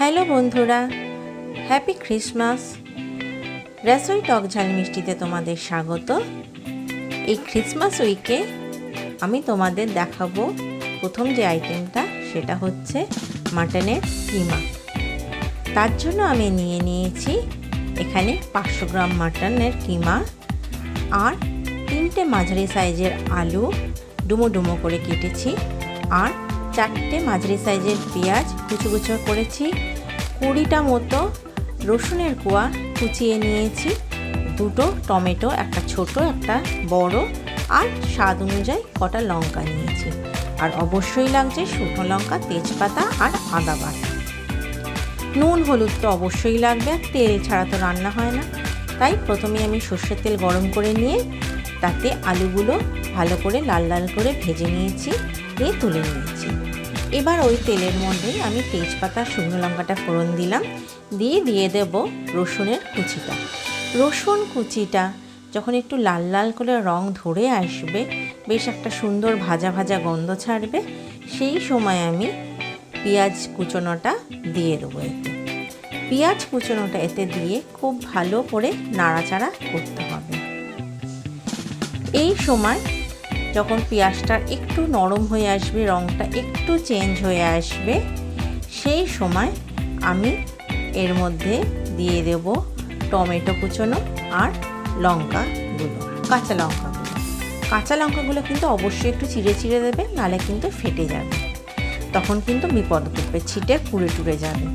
Hello বন্ধুরা, happy Christmas. Rasoi টক ঝাল মিষ্টিতে তোমাদের স্বাগত। এই ক্রিসমাস উইকে আমি তোমাদের দেখাবো প্রথম যে আইটেমটা, সেটা হচ্ছে মাটনের কিমা। তার জন্য আমি নিয়ে নিয়েছি এখানে 500 গ্রাম মাটনের কিমা আর 3টে মাঝারি সাইজের আলু ডুমো ডুমো করে কেটেছি, আর 4টে মাঝারি সাইজের পেঁয়াজ কুচো কুচো করেছি, 20টা মতো রসুনের কোয়া কুচিয়ে নিয়েছি, 2টো টমেটো, একটা ছোট একটা বড়, আর স্বাদ অনুযায়ী কটা লঙ্কা নিয়েছি। আর অবশ্যই লাগছে শুকনো লঙ্কা, তেজপাতা আর আদা বাটা। নুন হলুদ তো অবশ্যই লাগবে, আর তেল ছাড়া তো রান্না হয় না। তাই প্রথমে আমি সর্ষের তেল গরম করে নিয়ে তাতে আলুগুলো ভালো করে লাল লাল করে ভেজে নিয়েছি, দিয়ে তুলে নিয়েছি। এবার ওই তেলের মধ্যেই আমি তেজপাতা শুকনো লঙ্কাটা ফোড়ন দিলাম, দিয়ে দেব রসুনের কুচিটা। রসুন কুচিটা যখন একটু লাল লাল করে রং ধরে আসবে, বেশ একটা সুন্দর ভাজা ভাজা গন্ধ ছাড়বে, সেই সময় আমি পেঁয়াজ কুচোনোটা দিয়ে দেবো। পেঁয়াজ কুচোনোটা এতে দিয়ে খুব ভালো করে নাড়াচাড়া করতে হবে। এই সময় যখন পেঁয়াজটা একটু নরম হয়ে আসবে, রঙটা একটু চেঞ্জ হয়ে আসবে, সেই সময় আমি এর মধ্যে দিয়ে দেব টমেটো কুচোনো আর লঙ্কাগুলো, কাঁচা লঙ্কাগুলো কিন্তু অবশ্যই একটু চিড়ে চিড়ে দেবে, নাহলে কিন্তু ফেটে যাবে, তখন কিন্তু বিপদ করবে, ছিটে পুড়ে টুড়ে যাবে।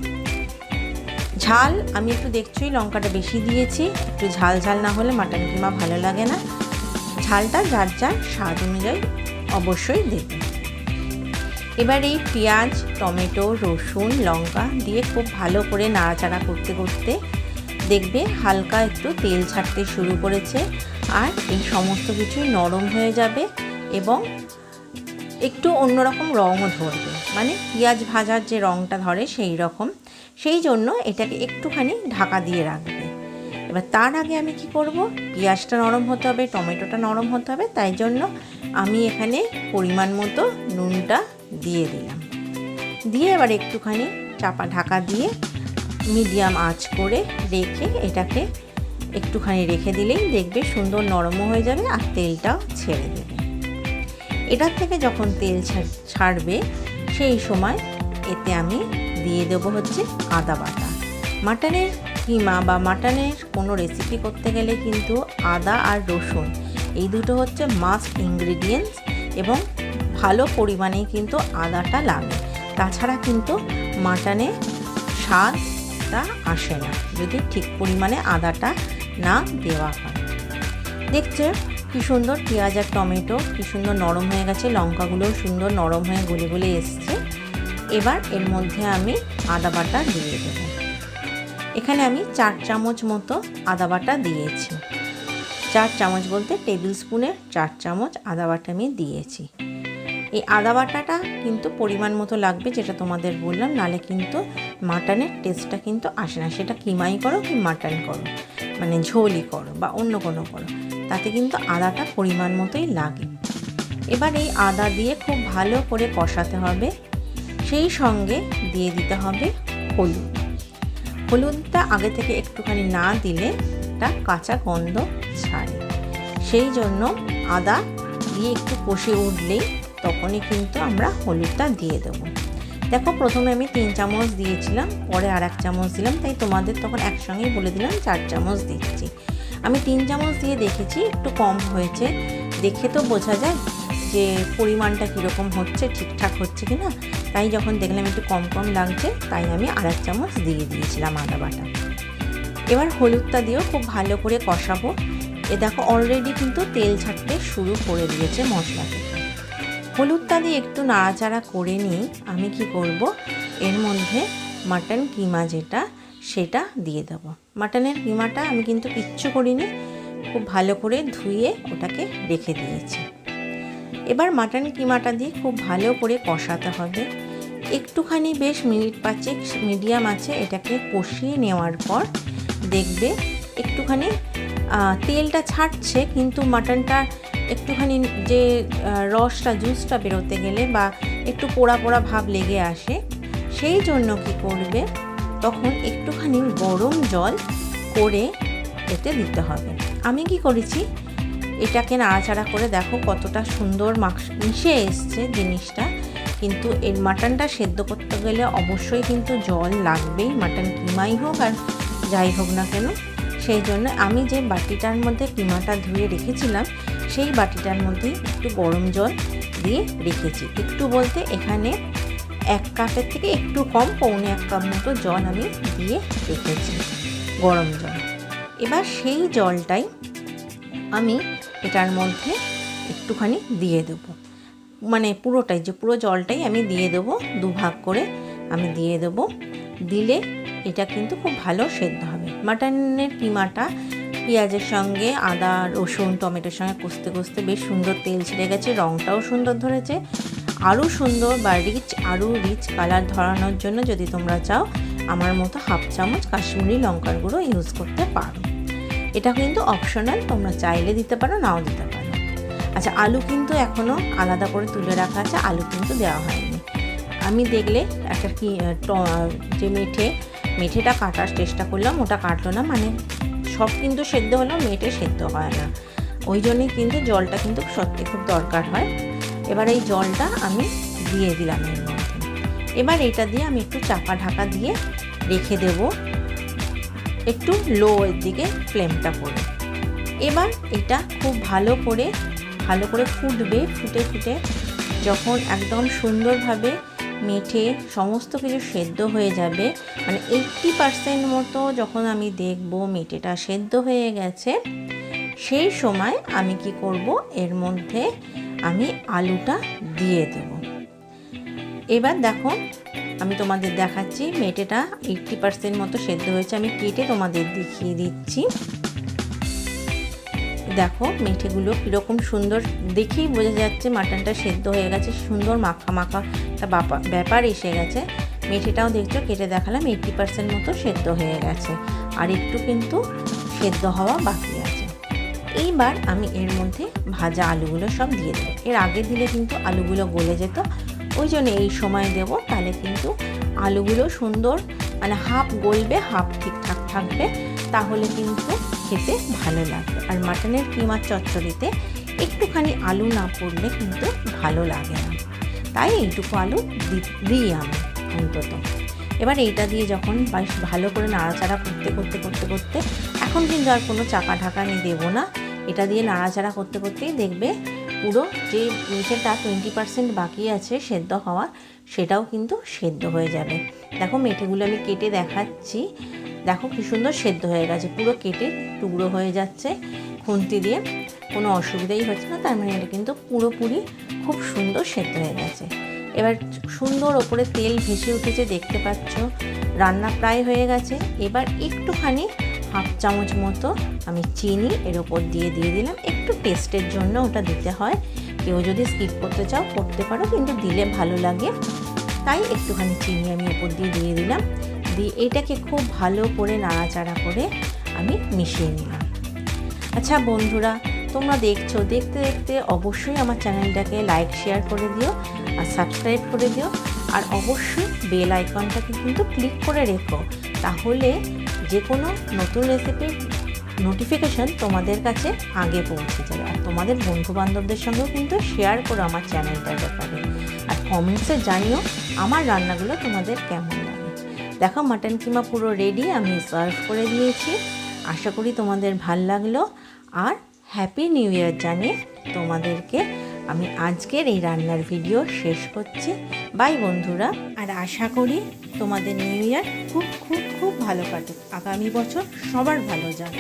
ঝাল আমি একটু দেখছোই লঙ্কাটা বেশি দিয়েছি, একটু ঝাল ঝাল না হলে মাটন কিমা ভালো লাগে না। ঝালটা যার যার স্বাদ অনুযায়ী অবশ্যই দেবে। এবার এই পেঁয়াজ, টমেটো, রসুন, লঙ্কা দিয়ে খুব ভালো করে নাড়াচাড়া করতে করতে দেখবে হালকা একটু তেল ছাড়তে শুরু করেছে, আর এই সমস্ত কিছুই নরম হয়ে যাবে এবং একটু অন্যরকম রঙও ধরবে, মানে পেঁয়াজ ভাজার যে রঙটা ধরে সেই রকম। সেই জন্য এটাকে একটুখানি ঢাকা দিয়ে রাখবে। এবার তার আগে আমি কি করব, পেঁয়াজটা নরম হতে হবে, টমেটোটা নরম হতে হবে, তাই জন্য আমি এখানে পরিমাণ মতো নুনটা দিয়ে দিলাম। দিয়ে এবার একটুখানি চাপা ঢাকা দিয়ে মিডিয়াম আঁচ করে রেখে এটাকে একটুখানি রেখে দিলেই দেখবে সুন্দর নরমও হয়ে যাবে আর তেলটাও ছেড়ে দেবে। এটার থেকে যখন তেল ছাড়বে, সেই সময় এতে আমি দিয়ে দেবো হচ্ছে আদা বাটা। মাটনের কিমা বা মাটনের কোনো রেসিপি করতে গেলে কিন্তু আদা আর রসুন এই দুটো হচ্ছে মাস্ট ইনগ্রিডিয়েন্টস, এবং ভালো পরিমাণেই কিন্তু আদাটা লাগে, তাছাড়া কিন্তু মাটনে স্বাদটা আসে না যদি ঠিক পরিমাণে আদাটা না দেওয়া হয়। দেখছে কি সুন্দর পেঁয়াজ আর টমেটো কি সুন্দর নরম হয়ে গেছে, লঙ্কাগুলোও সুন্দর নরম হয়ে গলে গলে এসছে। এবার এর মধ্যে আমি আদা বাটা দিয়ে দেবো। এখানে আমি 4 চামচ মতো আদা বাটা দিয়েছি। 4 চামচ বলতে টেবিল স্পুনের 4 চামচ আদা বাটা আমি দিয়েছি। এই আদা বাটাটা কিন্তু পরিমাণ মতো লাগবে, যেটা তোমাদের বললাম, নালে কিন্তু মাটনের টেস্টটা কিন্তু আসে না। সেটা কিমাই করো কি মাটন করো, মানে ঝোলই করো বা অন্য কোনো করো, তাতে কিন্তু আদাটা পরিমাণ মতোই লাগে। এবার এই আদা দিয়ে খুব ভালো করে কষাতে হবে, সেই সঙ্গে দিয়ে দিতে হবে হলুদ। হলুদটা আগে থেকে একটুখানি না দিলে একটা কাঁচা গন্ধ ছাড়ে, সেই জন্য আদা দিয়ে একটু কষে উঠলেই তখনই কিন্তু আমরা হলুদটা দিয়ে দেবো। দেখো প্রথমে আমি 3 চামচ দিয়েছিলাম, পরে আর 1 চামচ দিলাম, তাই তোমাদের তখন একসঙ্গেই বলে দিলাম 4 চামচ দিচ্ছি। আমি 3 চামচ দিয়ে দেখেছি একটু কম হয়েছে, দেখে তো বোঝা যায় যে পরিমাণটা কীরকম হচ্ছে, ঠিকঠাক হচ্ছে কি না। তাই যখন দেখলাম একটু কম কম লাগছে, তাই আমি আর 1 চামচ দিয়ে দিয়েছিলাম আদা বাটা। এবার হলুদটা দিয়েও খুব ভালো করে কষাবো। দেখো অলরেডি কিন্তু তেল ছাড়তে শুরু করে দিয়েছে মশলা থেকে। হলুদটা দিয়ে একটু নাড়াচাড়া করে নিয়ে আমি কি করব, এর মধ্যে মাটন কিমা যেটা সেটা দিয়ে দেবো। মাটনের কিমাটা আমি কিন্তু কিচ্ছু করিনি, খুব ভালো করে ধুয়ে ওটাকে রেখে দিয়েছি। এবার মাটন কিমাটা দিয়ে খুব ভালো করে কষাতে হবে। একটুখানি বেশ মিনিট 5 মিডিয়াম আছে এটাকে কষিয়ে নেওয়ার পর দেখবে একটুখানি তেলটা ছাড়ছে, কিন্তু মাটনটা একটুখানি যে রসটা জুসটা বেরোতে গেলে বা একটু পোড়া পোড়া ভাব লেগে আসে, সেই জন্য কি করবে, তখন একটুখানি গরম জল করে এতে দিতে হবে। আমি কি করেছি, এটাকে নাড়াচাড়া করে দেখো কতটা সুন্দর মিশে এসছে জিনিসটা। কিন্তু এর মাটনটা সেদ্ধ করতে গেলে অবশ্যই কিন্তু জল লাগবেই, মাটন কিমাই হোক আর যাই হোক না কেন। সেই জন্য আমি যে বাটিটার মধ্যে কিমাটা ধুয়ে রেখেছিলাম সেই বাটিটার মধ্যে একটু গরম জল দিয়ে রেখেছি। একটু বলতে এখানে 1 কাপের থেকে একটু কম, পৌনে 1 কাপ মতো জল আমি দিয়ে রেখেছি, গরম জল। এবার সেই জলটাই আমি এটার মধ্যে একটুখানি দিয়ে দেবো, মানে পুরোটাই, যে পুরো জলটাই আমি দিয়ে দেবো, 2 ভাগ করে আমি দিয়ে দেবো। দিলে এটা কিন্তু খুব ভালো সেদ্ধ হবে। মাটনের কিমাটা পেঁয়াজের সঙ্গে আদা রসুন টমেটোর সঙ্গে কষতে কষতে বেশ সুন্দর তেল ছেড়ে গেছে, রঙটাও সুন্দর ধরেছে। আরও সুন্দর বা আরও রিচ কালার ধরানোর জন্য যদি তোমরা চাও আমার মতো 1/2 চামচ কাশ্মীরি লঙ্কার গুঁড়ো ইউজ করতে পারো। এটা কিন্তু অপশনাল, তোমরা চাইলে দিতে পারো, নাও দিতে পারো। আচ্ছা, আলু কিন্তু এখনও আলাদা করে তুলে রাখা আছে, আলু কিন্তু দেওয়া হয়নি। আমি দেখলে একটা যে মেঠেটা কাটার চেষ্টা করলাম, ওটা কাটলো না, মানে সব কিন্তু সেদ্ধ হলো, মেটে সেদ্ধ হয় না, ওই জন্যই কিন্তু জলটা কিন্তু সত্যি খুব দরকার হয়। এবার এই জলটা আমি দিয়ে দিলাম এর মধ্যে। এবার এটা দিয়ে আমি একটু চাপা ঢাকা দিয়ে রেখে দেব, একটু লো এর দিকে ফ্লেমটা করে। এবার এটা খুব ভালো করে ফুটবে, ফুটে যখন একদম সুন্দরভাবে মেঠে সমস্ত কিছু সেদ্ধ হয়ে যাবে, মানে 80% মতো যখন আমি দেখব মেটেটা সেদ্ধ হয়ে গেছে, সেই সময় আমি কি করব, এর মধ্যে আমি আলুটা দিয়ে দেব। এবার দেখো আমি তোমাদের দেখাচ্ছি, মেটেটা 80% মতো সেদ্ধ হয়েছে, আমি কেটে তোমাদের দেখিয়ে দিচ্ছি। দেখো মেঠেগুলো কীরকম সুন্দর, দেখেই বোঝা যাচ্ছে মাটনটা সেদ্ধ হয়ে গেছে, সুন্দর মাখা একটা ব্যাপার এসে গেছে। মেঠেটাও দেখছো কেটে দেখালাম 80% মতো সেদ্ধ হয়ে গেছে, আর একটু কিন্তু সেদ্ধ হওয়া বাকি আছে। এইবার আমি এর মধ্যে ভাজা আলুগুলো সব দিয়ে দেবো। এর আগে দিলে কিন্তু আলুগুলো গলে যেত, ওই জন্য এই সময় দেব, তাহলে কিন্তু আলুগুলো সুন্দর মানে হাফ গলবে, হাফ ঠিকঠাক থাকবে, তাহলে কিন্তু খেতে ভালো লাগবে। আর মাটনের কিমার চচ্চড়িতে একটুখানি আলু না পড়লে কিন্তু ভালো লাগে না, তাই এইটুকু আলু দিই আমি অন্তত। এবার এইটা দিয়ে যখন ভালো করে নাড়াচাড়া করতে এখন কিন্তু আর কোনো চাপা ঢাকা আমি দেবো না, এটা দিয়ে নাড়াচাড়া করতেই দেখবে পুরো যে মেটেটা 20% বাকি আছে সেদ্ধ হওয়া, সেটাও কিন্তু সেদ্ধ হয়ে যাবে। দেখো মেটেগুলো আমি কেটে দেখাচ্ছি, দেখো কি সুন্দর সেদ্ধ হয়ে গেছে, পুরো কেটে টুকরো হয়ে যাচ্ছে খুন্তি দিয়ে, কোনো অসুবিধাই হচ্ছে না, তার মানে এটা কিন্তু পুরোপুরি খুব সুন্দর সেদ্ধ হয়ে গেছে। এবার সুন্দর ওপরে তেল ভেসে উঠেছে, দেখতে পাচ্ছ, রান্না প্রায় হয়ে গেছে। এবার একটুখানি 1/2 চামচ মতো আমি চিনি এর ওপর দিয়ে দিলাম, একটু টেস্টের জন্য ওটা দিতে হয়, কেউ যদি স্কিপ করতে চাও করতে পারো, কিন্তু দিলে ভালো লাগে, তাই একটুখানি চিনি আমি ওপর দিয়ে দিলাম। দিয়ে এটাকে খুব ভালো করে নাড়াচাড়া করে আমি মিশিয়ে নিলাম। আচ্ছা বন্ধুরা, তোমরা দেখতে অবশ্যই আমার চ্যানেলটাকে লাইক শেয়ার করে দিও আর সাবস্ক্রাইব করে দিও, আর অবশ্যই বেল আইকনটাকে কিন্তু ক্লিক করে রেখো, তাহলে যে কোনো নতুন রেসিপির নোটিফিকেশন তোমাদের কাছে আগে পৌঁছে যাবে। আর তোমাদের বন্ধুবান্ধবদের সঙ্গেও কিন্তু শেয়ার করো আমার চ্যানেলটার ব্যাপারে, আর কমেন্টসে জানিও আমার রান্নাগুলো তোমাদের কেমন লাগে। দেখো মাটন কিমা পুরো রেডি, আমি সার্ভ করে দিয়েছি, আশা করি তোমাদের ভাল লাগলো। আর হ্যাপি নিউ ইয়ার জানিয়ে তোমাদেরকে আমি আজকের এই রান্নার ভিডিও শেষ করছি। বাই বন্ধুরা, আর আশা করি তোমাদের নিউ ইয়ার খুব খুব খুব ভালো কাটুক, আগামী বছর সবার ভালো যাক।